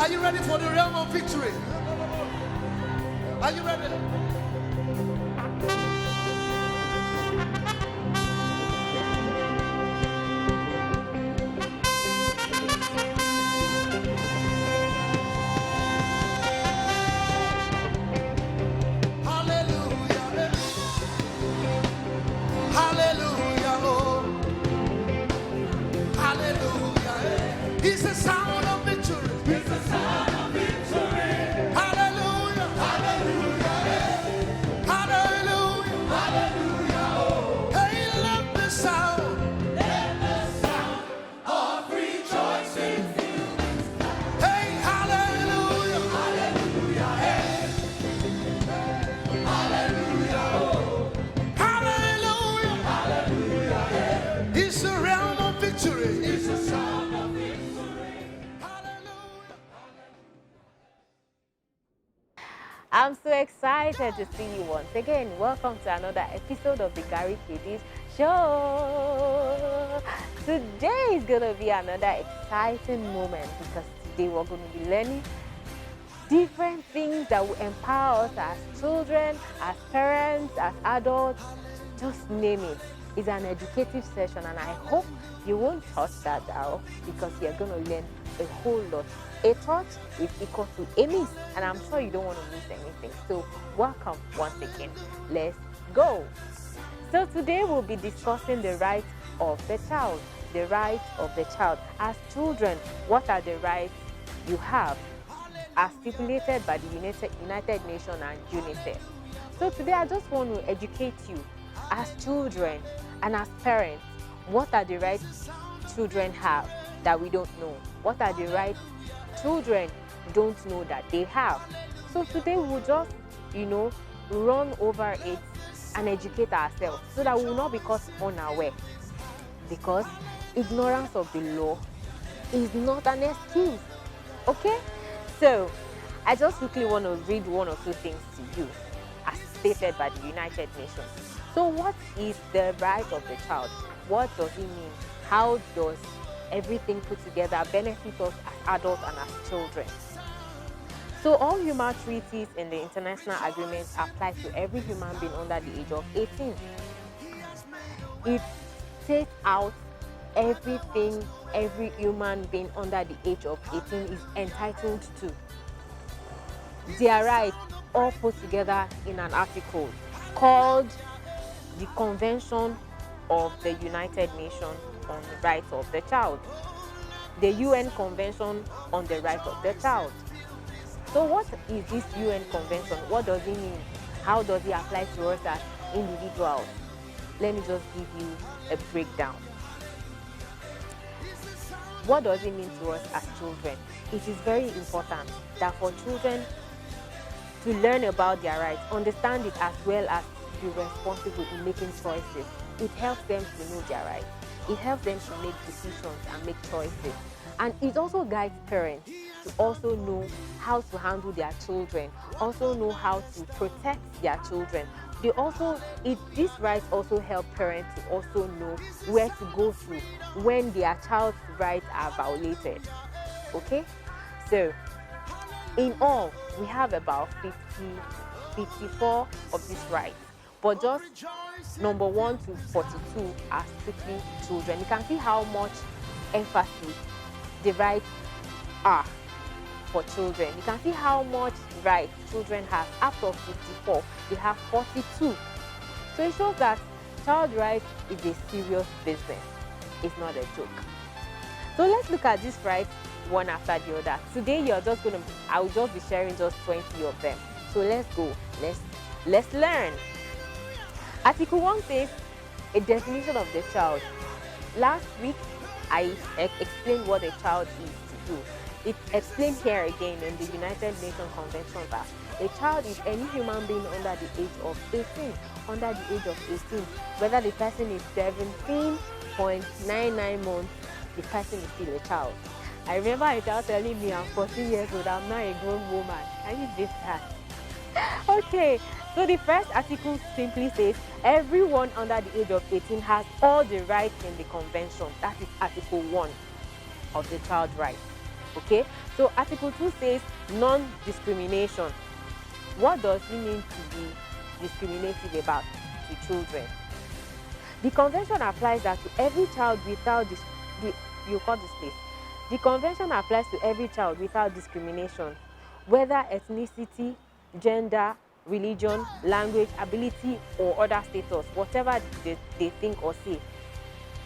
Are you ready for the realm of victory? Are you ready? Hallelujah. Hallelujah. Oh. Hallelujah. It's a sound of victory. It's a sound of victory. Hallelujah. Hallelujah. Hallelujah. Hallelujah. Oh. Hey, let the sound. Let the sound of rejoicing fill this place. Hey, hallelujah. Hallelujah. Hey. Hallelujah. Oh. Hallelujah. Hallelujah. Hey. It's a realm of victory. It's a sound of victory. Hallelujah. I'm so excited to see you once again. Welcome to another episode of the Gary Kiddies Show. Today is going to be another exciting moment because today we're going to be learning different things that will empower us as children, as parents, as adults, just name it. It's an educative session and I hope you won't touch that dial because you're going to learn a whole lot. A touch is equal to a miss and I'm sure you don't want to miss anything. So welcome once again. Let's go. So today we'll be discussing the rights of the child. The rights of the child. As children, what are the rights you have as stipulated by the United Nations and UNICEF? So today I just want to educate you as children and as parents. What are the rights children have that we don't know? What are the rights children don't know that they have? So today we'll just, run over it and educate ourselves so that we will not be caught unaware. Because ignorance of the law is not an excuse. Okay? So I just quickly want to read one or two things to you as stated by the United Nations. So what is the right of the child? What does it mean? How does everything put together benefit us as adults and as children? So all human treaties in the international agreements apply to every human being under the age of 18. It sets out everything every human being under the age of 18 is entitled to. Their rights all put together in an article called the Convention of the United Nations on the Rights of the Child, the UN Convention on the Rights of the Child. So what is this UN Convention? What does it mean? How does it apply to us as individuals? Let me just give you a breakdown. What does it mean to us as children? It is very important that for children to learn about their rights, understand it as well as be responsible in making choices. It helps them to know their rights. It helps them to make decisions and make choices. And it also guides parents to also know how to handle their children, also know how to protect their children. These rights also help parents to also know where to go to when their child's rights are violated. Okay? So, in all, we have about 54 of these rights. But just number 1 to 42 are strictly children. You can see how much emphasis the rights are for children. You can see how much rights children have. Out of 54, they have 42. So it shows that child rights is a serious business. It's not a joke. So let's look at these rights one after the other. Today I will just be sharing just 20 of them. So let's go. Let's learn. Article 1 says a definition of the child. Last week I explained what a child is to do. It explained here again in the United Nations Convention that a child is any human being under the age of 18. Under the age of 18, whether the person is 17.99 months, the person is still a child. I remember a child telling me I'm 14 years old, I'm not a grown woman. Can you beat that? Okay, so the first article simply says everyone under the age of 18 has all the rights in the convention. That is Article 1 of the Child Rights. Okay, so Article 2 says non-discrimination. What does it mean to be discriminative about to children? The convention applies that to every child without you call this place. The convention applies to every child without discrimination, whether ethnicity, gender, religion, language, ability, or other status, whatever they think or say,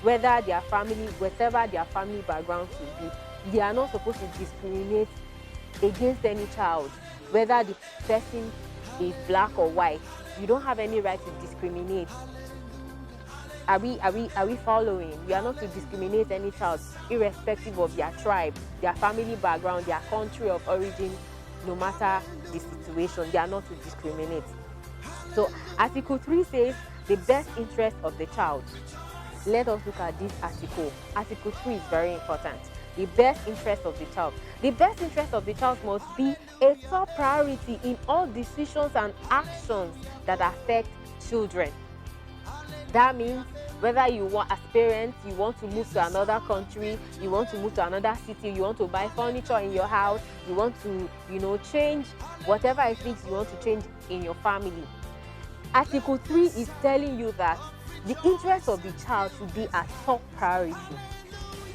whether their family, whatever their family background should be. They are not supposed to discriminate against any child, whether the person is black or white. You don't have any right to discriminate. Are we following? We are not to discriminate any child, irrespective of their tribe, their family background, their country of origin, no matter the situation. They are not to discriminate. So Article 3 says the best interest of the child. Let us look at this article. Article 3 is very important. The best interest of the child. The best interest of the child must be a top priority in all decisions and actions that affect children. That means whether you want, as parents, you want to move to another country, you want to move to another city, you want to buy furniture in your house, you want to, change whatever it is you want to change in your family. Article 3 is telling you that the interest of the child should be a top priority.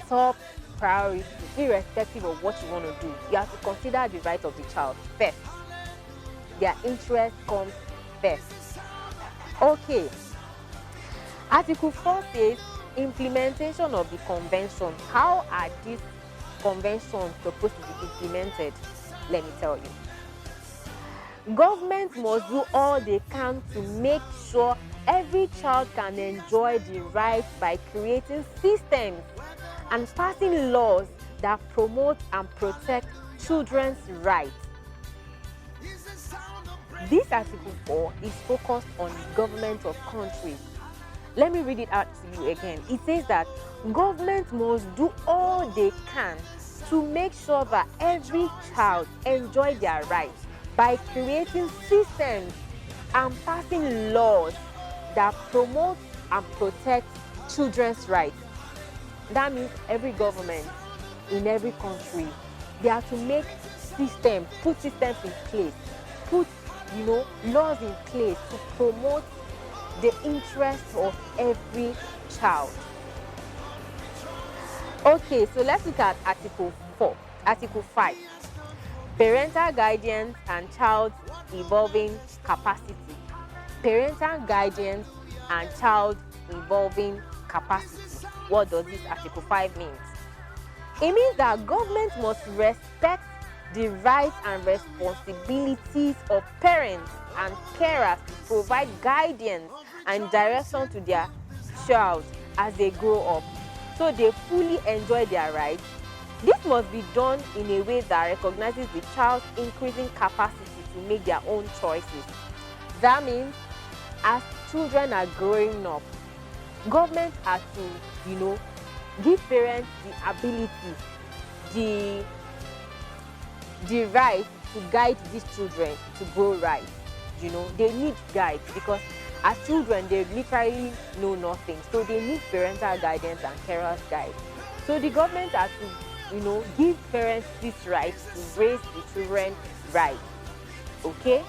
Top priority, irrespective of what you want to do. You have to consider the right of the child first. Their interest comes first. Okay. Article 4 says implementation of the convention. How are these conventions supposed to be implemented? Let me tell you. Governments must do all they can to make sure every child can enjoy the rights by creating systems and passing laws that promote and protect children's rights. This Article 4 is focused on the government of countries. Let me read it out to you again. It says that governments must do all they can to make sure that every child enjoy their rights by creating systems and passing laws that promote and protect children's rights. That means every government in every country, they have to make systems, put systems in place, put laws in place to promote the interests of every child. Okay, so let's look at Article 4. Article 5. Parental guidance and child evolving capacity. Parental guidance and child evolving capacity. What does this Article 5 mean? It means that government must respect the rights and responsibilities of parents and carers to provide guidance and direction to their child as they grow up, so they fully enjoy their rights. This must be done in a way that recognizes the child's increasing capacity to make their own choices. That means as children are growing up, governments are to, give parents the ability, the right to guide these children to grow right. They need guide because as children, they literally know nothing. So they need parental guidance and carers guide. So the government has to, give parents this right to raise the children right. Okay?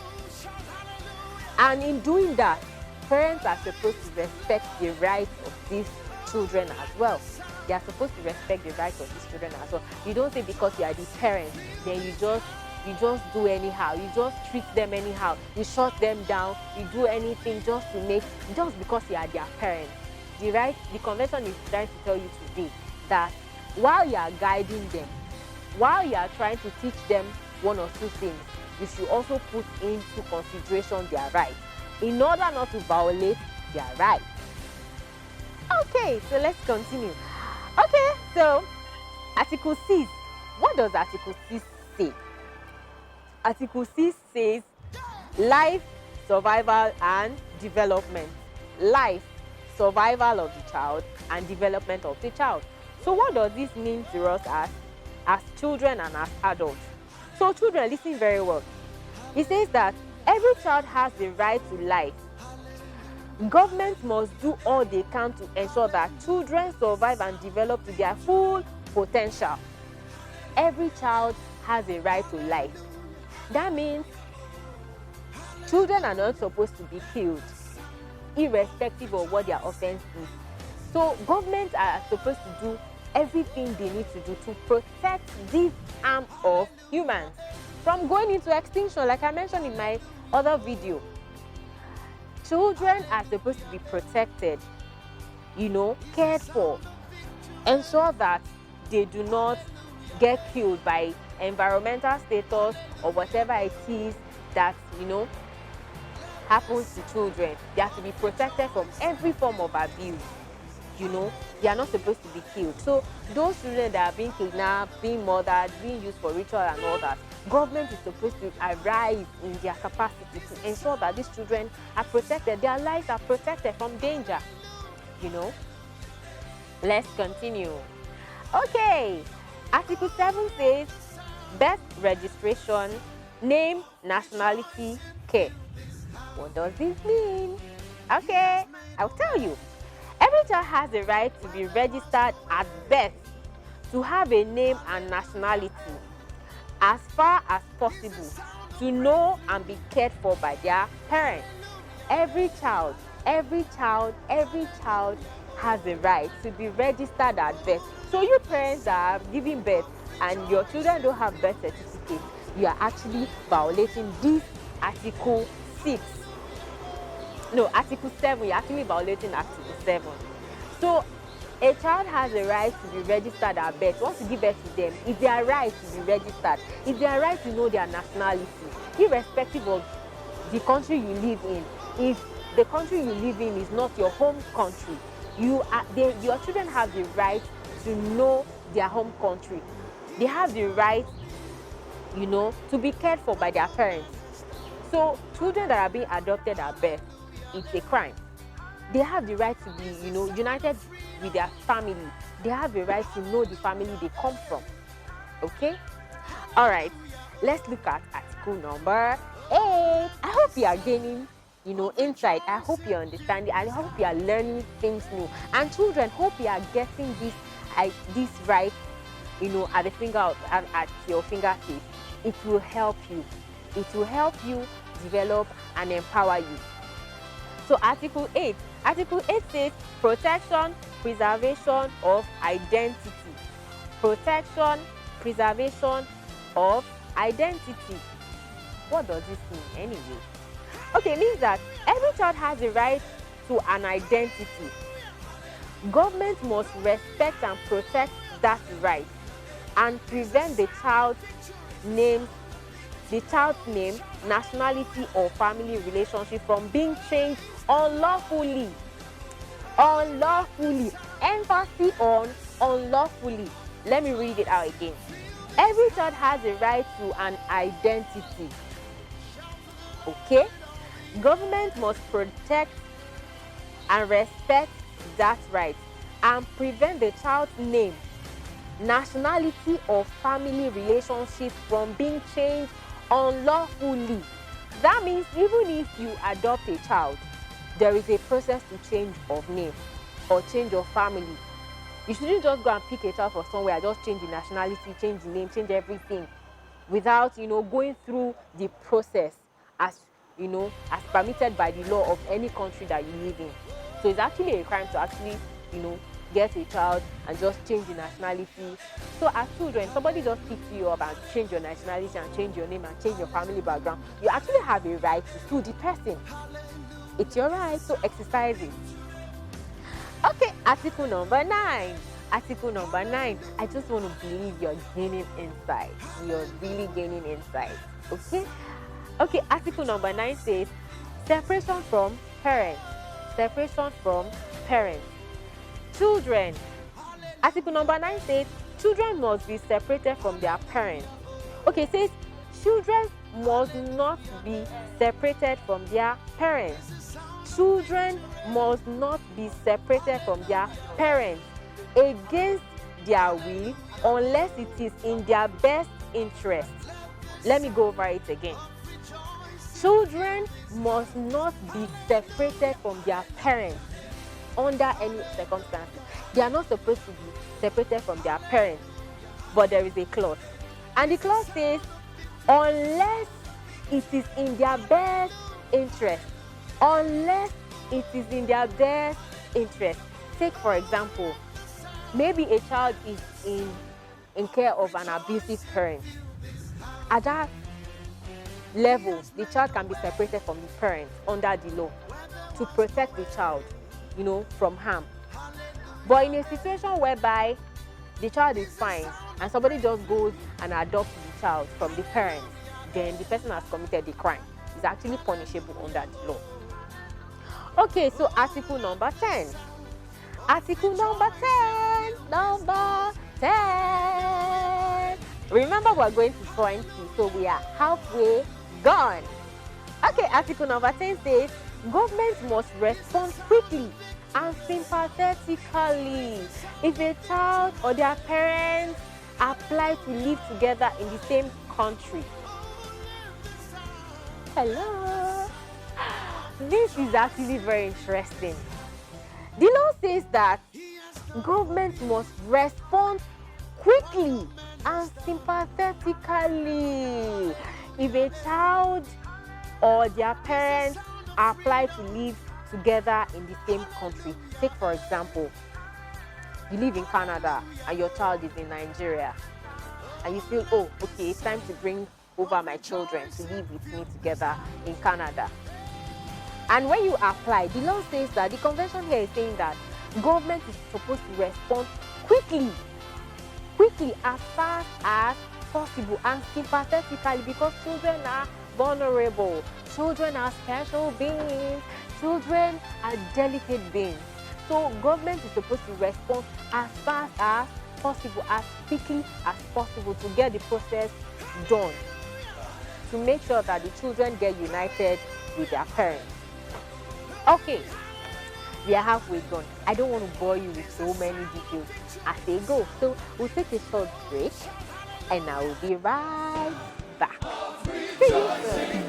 And in doing that, parents are supposed to respect the rights of these children as well. They are supposed to respect the rights of these children as well. You don't say because you are the parent, then you just do anyhow. You just treat them anyhow. You shut them down. You do anything just because you are their parent. The convention is trying to tell you today that while you are guiding them, while you are trying to teach them one or two things, you should also put into consideration their rights in order not to violate their rights. Okay, so let's continue. Okay, so Article 6. What does Article 6 say? Article 6 says life, survival, and development. Life, survival of the child, and development of the child. So what does this mean to us as children and as adults? So children, listen very well. It says that every child has the right to life. Governments must do all they can to ensure that children survive and develop to their full potential. every child has a right to life. That means children are not supposed to be killed, irrespective of what their offense is. So governments are supposed to do everything they need to do to protect this arm of humans from going into extinction, like I mentioned in my other video. Children are supposed to be protected, cared for, ensure that they do not get killed by environmental status or whatever it is that happens to children. They have to be protected from every form of abuse. They are not supposed to be killed. So those children that are being kidnapped, being murdered, being used for ritual and all that, government is supposed to arrive in their capacity to ensure that these children are protected, their lives are protected from danger. Let's continue. Okay, Article 7 says birth registration, name, nationality, care. What does this mean? Okay, I'll tell you. Every child has the right to be registered at birth, to have a name and nationality, as far as possible, to know and be cared for by their parents. Every child has the right to be registered at birth. So you parents that are giving birth and your children don't have birth certificate, you are actually violating this Article 6. No, Article 7, you're actually violating Article 7. So a child has a right to be registered at birth. Once you give birth to them, it's their right to be registered. It's their right to know their nationality, irrespective of the country you live in. If the country you live in is not your home country, your children have the right to know their home country. They have the right, to be cared for by their parents. So children that are being adopted at birth, it's a crime. They have the right to be, united with their family. They have the right to know the family they come from. Okay? All right. Let's look at article number 8. I hope you are gaining, insight. I hope you understand it. I hope you are learning things new. And children, hope you are getting this right, at the at your fingertips. It will help you. It will help you develop and empower you. So Article 8 says protection, preservation of identity. Protection, preservation of identity. What does this mean anyway? Okay, it means that every child has the right to an identity. Government must respect and protect that right and prevent the child's name, nationality, or family relationship from being changed unlawfully. Emphasis on unlawfully. Let me read it out again. Every child has a right to an identity. Okay? Government must protect and respect that right and prevent the child's name, nationality, or family relationship from being changed unlawfully. That means even if you adopt a child, there is a process to change of name or change of family. You shouldn't just go and pick a child for somewhere, just change the nationality, change the name, change everything without going through the process as permitted by the law of any country that you live in. So it's actually a crime to actually get a child and just change the nationality. So as children, somebody just picks you up and change your nationality and change your name and change your family background. You actually have a right to sue the person. It's your right, so exercise it. Okay, article number 9. Article number 9. I just want to believe you're gaining insight. You're really gaining insight. Okay, article number 9 says separation from parents. Separation from parents. Children. Article number 9 says children must be separated from their parents. Okay, it says children must not be separated from their parents. Children must not be separated from their parents against their will unless it is in their best interest. Let me go over it again. Children must not be separated from their parents under any circumstances. They are not supposed to be separated from their parents but there is a clause. And the clause says, unless it is in their best interest. Unless it is in their best interest. Take, for example, maybe a child is in care of an abusive parent. At that level, the child can be separated from the parent under the law to protect the child, from harm. But in a situation whereby the child is fine and somebody just goes and adopts the child from the parent, then the person has committed the crime. It's actually punishable under the law. Okay, so article number 10. Article number 10. Number 10. Remember, we're going to 20, so we are halfway gone. Okay, article number 10 says, governments must respond quickly and sympathetically if a child or their parents apply to live together in the same country. Hello. This is actually very interesting. The law says that government must respond quickly and sympathetically if a child or their parents apply to live together in the same country. Take, for example, you live in Canada and your child is in Nigeria, and you feel, oh, okay, it's time to bring over my children to live with me together in Canada. And when you apply, the law says that the convention here is saying that government is supposed to respond quickly, as fast as possible, and sympathetically, because children are vulnerable, children are special beings, children are delicate beings. So government is supposed to respond as fast as possible, as quickly as possible, to get the process done, to make sure that the children get united with their parents. Okay, we are halfway gone. I don't want to bore you with so many details as they go. So we'll take a short break and I will be right back. See you soon.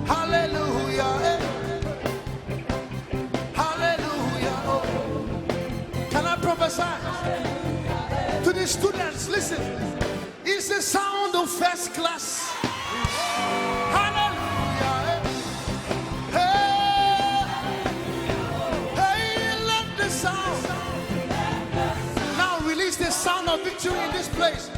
Hallelujah. Hallelujah. Oh. Can I prophesy to the students? Listen, it's the sound of first class. Hallelujah. Hey, hey, let the sound. Now release the sound of victory in this place.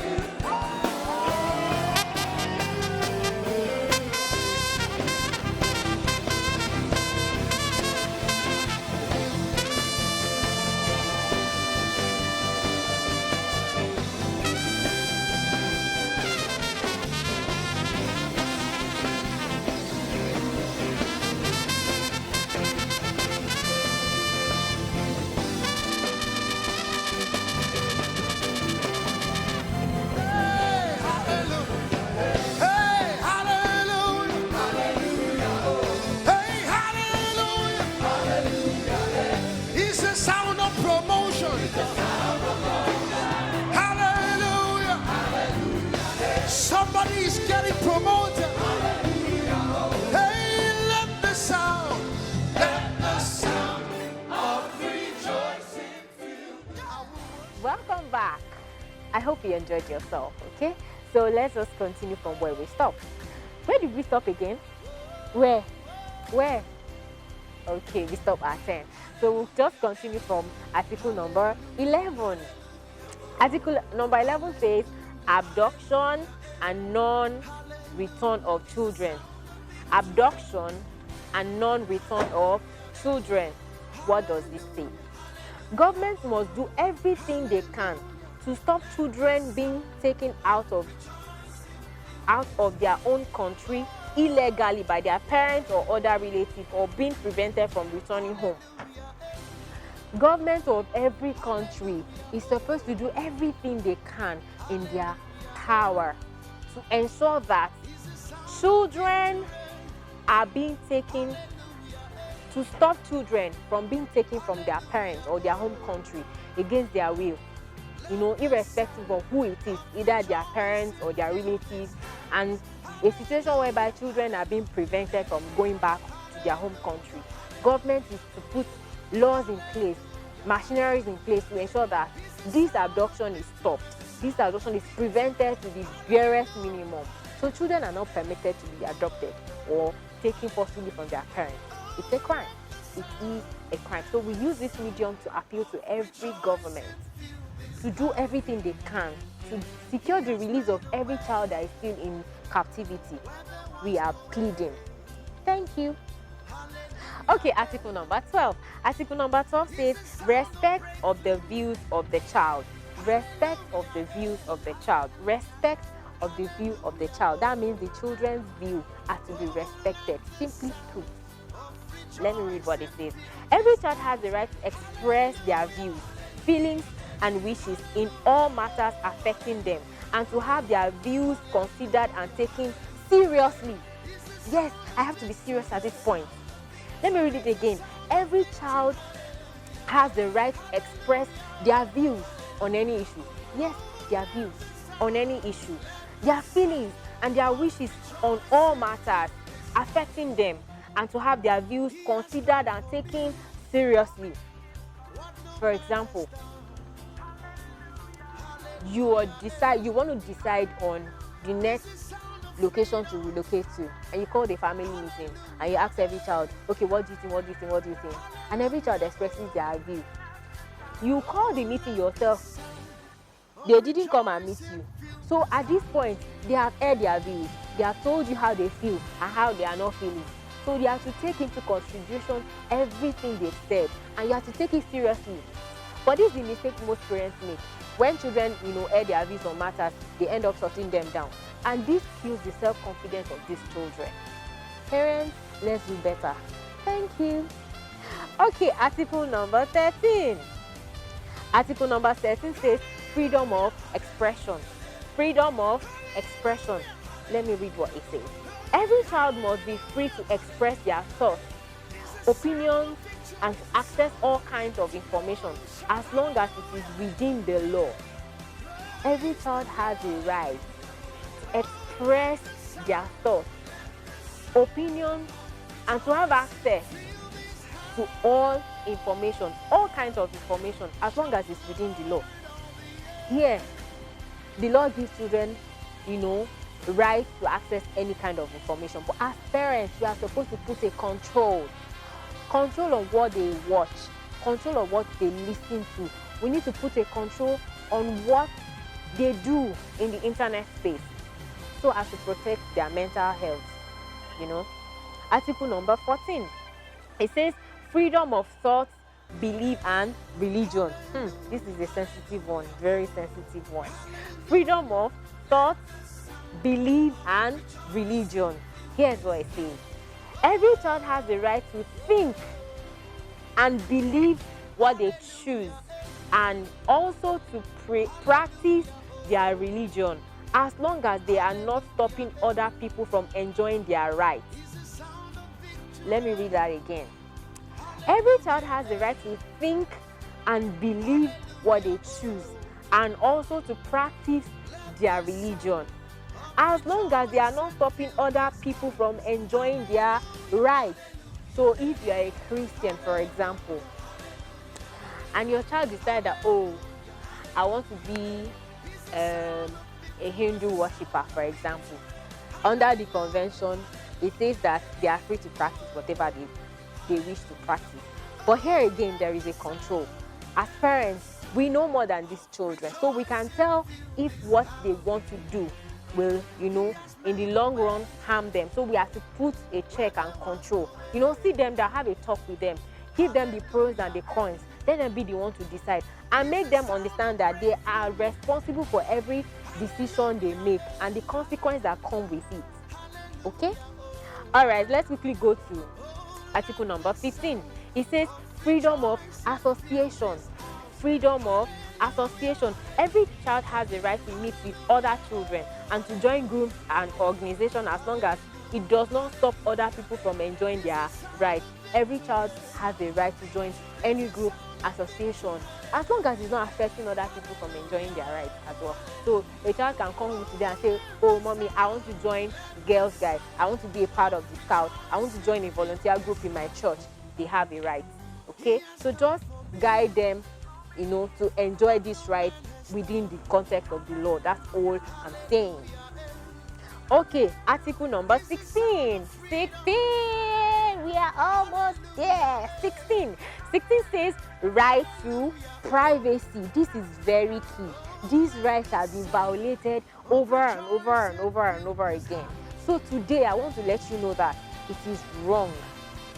Somebody is getting promoted. Hey, let the sound of rejoicing fill. Welcome back. I hope you enjoyed yourself, okay? So let's just continue from where we stopped. Where did we stop again? Where? Okay, we stopped at 10. So we'll just continue from article number 11. Article number 11 says abduction and non-return of children. Abduction and non-return of children. What does this say? Governments must do everything they can to stop children being taken out of their own country illegally by their parents or other relatives, or being prevented from returning home. Governments of every country is supposed to do everything they can in their power to ensure that children are being taken, to stop children from being taken from their parents or their home country against their will, irrespective of who it is, either their parents or their relatives, and a situation whereby children are being prevented from going back to their home country. Government is to put laws in place, machineries in place to ensure that this abduction is stopped. This abduction is prevented to the barest minimum. So children are not permitted to be adopted or taken forcibly from their parents. It's a crime. It is a crime. So we use this medium to appeal to every government to do everything they can to secure the release of every child that is still in captivity. We are pleading. Thank you. Okay, article number 12. Article number 12 says respect of the views of the child. Respect of the views of the child. Respect of the view of the child. That means the children's view has to be respected. Simply put. Let me read what it says. Every child has the right to express their views, feelings, and wishes in all matters affecting them, and to have their views considered and taken seriously. Yes, I have to be serious at this point. Let me read it again. Every child has the right to express their views on any issue. Yes, their views on any issue. Their feelings and their wishes on all matters affecting them, and to have their views considered and taken seriously. For example, you want to decide on the next location to relocate to, and you call the family meeting and you ask every child, okay, what do you think? And every child expresses their view. You call the meeting yourself. They didn't come and meet you. So at this point, they have aired their views. They have told you how they feel and how they are not feeling. So you have to take into consideration everything they said, and you have to take it seriously. But this is the mistake most parents make. When children, air their views on matters, they end up shutting them down. And this kills the self-confidence of these children. Parents, let's do better. Thank you. Okay, article number 13. Article number 13 says freedom of expression. Freedom of expression. Let me read what it says. Every child must be free to express their thoughts, opinions, and to access all kinds of information as long as it is within the law. Every child has a right to express their thoughts, opinions, and to have access to all information, all kinds of information, as long as it's within the law. Here, the law gives children, right to access any kind of information. But as parents, we are supposed to put a control of what they watch, control of what they listen to. We need to put a control on what they do in the internet space, so as to protect their mental health. Article number 14. It says freedom of thought, belief, and religion. This is a sensitive one, very sensitive one. Freedom of thought, belief, and religion. Here's what it says. Every child has the right to think and believe what they choose, and also to practice their religion, as long as they are not stopping other people from enjoying their rights. Let me read that again. Every child has the right to think and believe what they choose, and also to practice their religion, as long as they are not stopping other people from enjoying their rights. So if you are a Christian, for example, and your child decides that, I want to be a Hindu worshipper, for example, under the convention, it says that they are free to practice whatever they wish to practice. But here again, there is a control. As parents, we know more than these children, so we can tell if what they want to do will, in the long run harm them. So we have to put a check and control. See them, that have a talk with them, give them the pros and the cons, let them be the one to decide, and make them understand that they are responsible for every decision they make and the consequences that come with it. Okay? All right, let's quickly go to article number 15. It says freedom of association. Freedom of association. Every child has the right to meet with other children and to join groups and organizations, as long as it does not stop other people from enjoying their rights. Every child has the right to join any group, association, as long as it's not affecting other people from enjoying their rights as well. So a child can come home today and say, mommy, I want to join Girls Guide, I want to be a part of the Scout, I want to join a volunteer group in my church. They have a right. Okay, so just guide them to enjoy this right within the context of the law. That's all I'm saying. Okay, article number 16. 16. We are almost there. 16. 16 says right to privacy. This is very key. These rights have been violated over and over and over and over again. So today I want to let you know that it is wrong,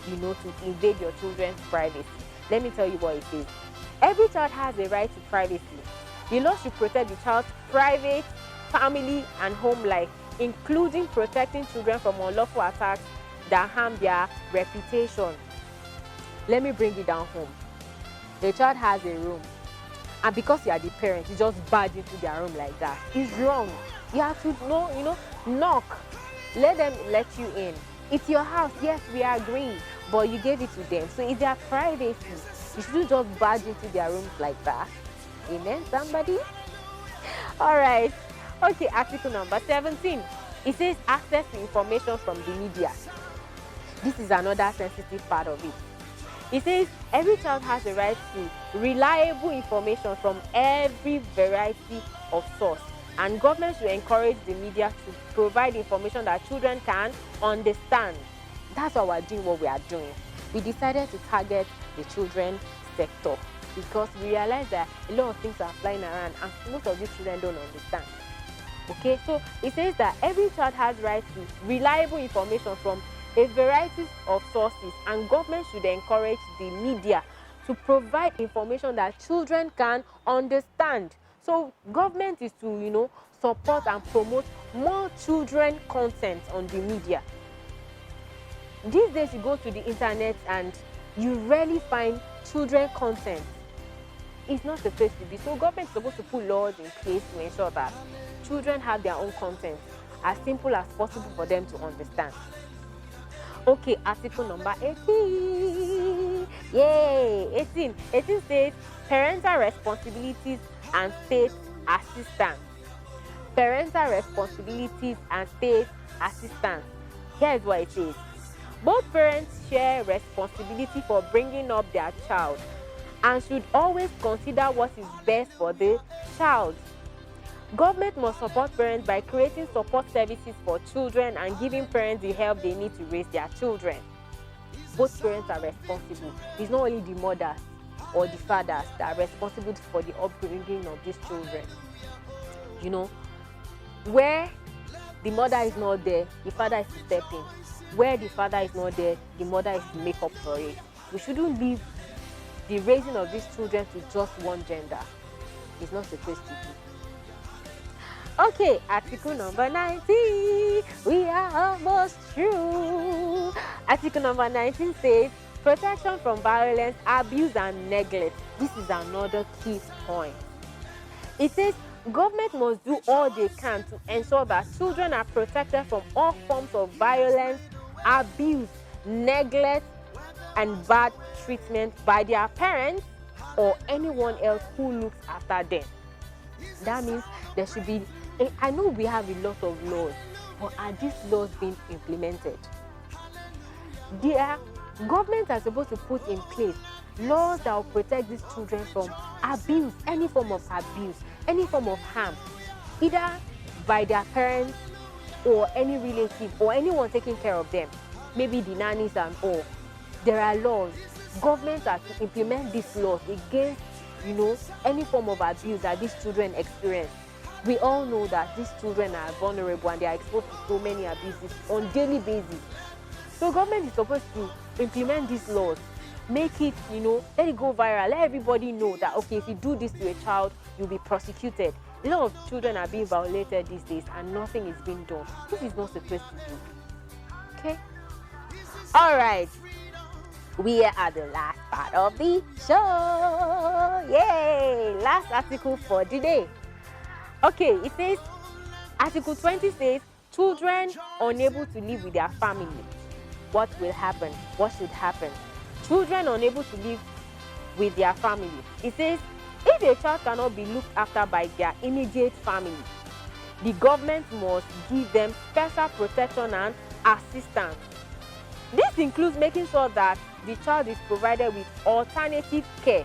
to invade your children's privacy. Let me tell you what it is. Every child has a right to privacy. The law should protect the child's private, family, and home life, including protecting children from unlawful attacks that harm their reputation. Let me bring it down home. The child has a room, and because you are the parent, you just barge into their room like that. It's wrong. You have to knock. Let them let you in. It's your house, yes, we agree, but you gave it to them, so it's their privacy. You shouldn't just barge into their rooms like that. Amen, somebody? All right. Okay, article number 17. It says access to information from the media. This is another sensitive part of it. It says every child has a right to reliable information from every variety of source, and government should encourage the media to provide information that children can understand. That's why we're doing what we are doing. We decided to target the children sector because we realize that a lot of things are flying around and most of these children don't understand. Okay, so it says that every child has right to reliable information from a variety of sources, and government should encourage the media to provide information that children can understand. So government is to support and promote more children content on the media. These days you go to the internet and you rarely find children content. It's not supposed to be. So government is supposed to put laws in place to ensure that children have their own content as simple as possible for them to understand. Okay, article number 18. Yay! 18. 18 says parental responsibilities and state assistance. Parental responsibilities and state assistance. Here's what it says. Both parents share responsibility for bringing up their child and should always consider what is best for the child. Government must support parents by creating support services for children and giving parents the help they need to raise their children. Both parents are responsible. It's not only the mothers or the fathers that are responsible for the upbringing of these children. Where the mother is not there, the father is to step in. Where the father is not there, the mother is to make up for it. We shouldn't leave the raising of these children to just one gender. It's not supposed to be. Okay, article number 19. We are almost through. Article number 19 says protection from violence, abuse, and neglect. This is another key point. It says government must do all they can to ensure that children are protected from all forms of violence, abuse, neglect, and bad treatment by their parents or anyone else who looks after them. That means there should be, I know we have a lot of laws, but are these laws being implemented? Governments are supposed to put in place laws that will protect these children from abuse, any form of abuse, any form of harm, either by their parents or any relative or anyone taking care of them, maybe the nannies and all. There are laws. Governments are to implement these laws against, any form of abuse that these children experience. We all know that these children are vulnerable and they are exposed to so many abuses on a daily basis. So government is supposed to implement these laws, make it, let it go viral, let everybody know that, okay, if you do this to a child, you'll be prosecuted. A lot of children are being violated these days and nothing is being done. This is not supposed to be. Okay? All right. We are at the last part of the show. Yay! Last article for today. Okay, it says, Article 20 says, children unable to live with their family. What will happen? What should happen? Children unable to live with their family. It says, if a child cannot be looked after by their immediate family, the government must give them special protection and assistance. This includes making sure that the child is provided with alternative care.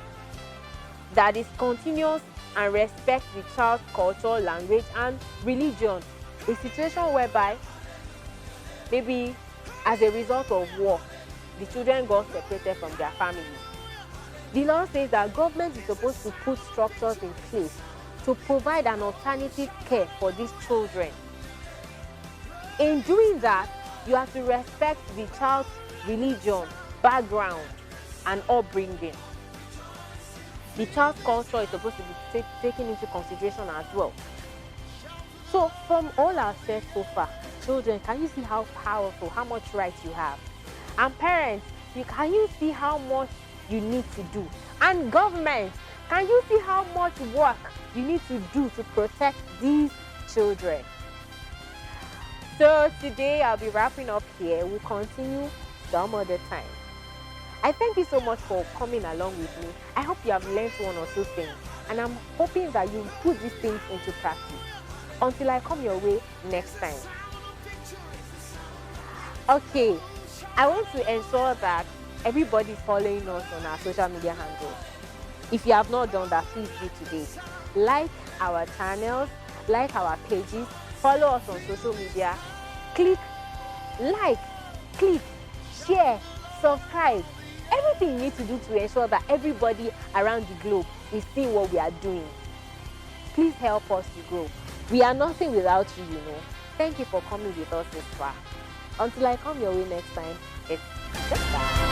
that is continuous and respects the child's culture, language, and religion. A situation whereby maybe as a result of war, the children got separated from their families. The law says that government is supposed to put structures in place to provide an alternative care for these children. In doing that, you have to respect the child's religion, background, and upbringing. The child's culture is supposed to be taken into consideration as well. So from all I've said so far, children, can you see how powerful, how much rights you have? And parents, can you see how much you need to do? And government, can you see how much work you need to do to protect these children? So today I'll be wrapping up here. We'll continue some other time. I thank you so much for coming along with me. I hope you have learned one or two things, and I'm hoping that you put these things into practice. Until I come your way next time. Okay, I want to ensure that everybody is following us on our social media handles. If you have not done that, please do today. Like our channels, like our pages, follow us on social media, click like, click, share, subscribe. Everything you need to do to ensure that everybody around the globe is seeing what we are doing. Please help us to grow. We are nothing without you, you know. Thank you for coming with us this far. Until I come your way next time, it's goodbye.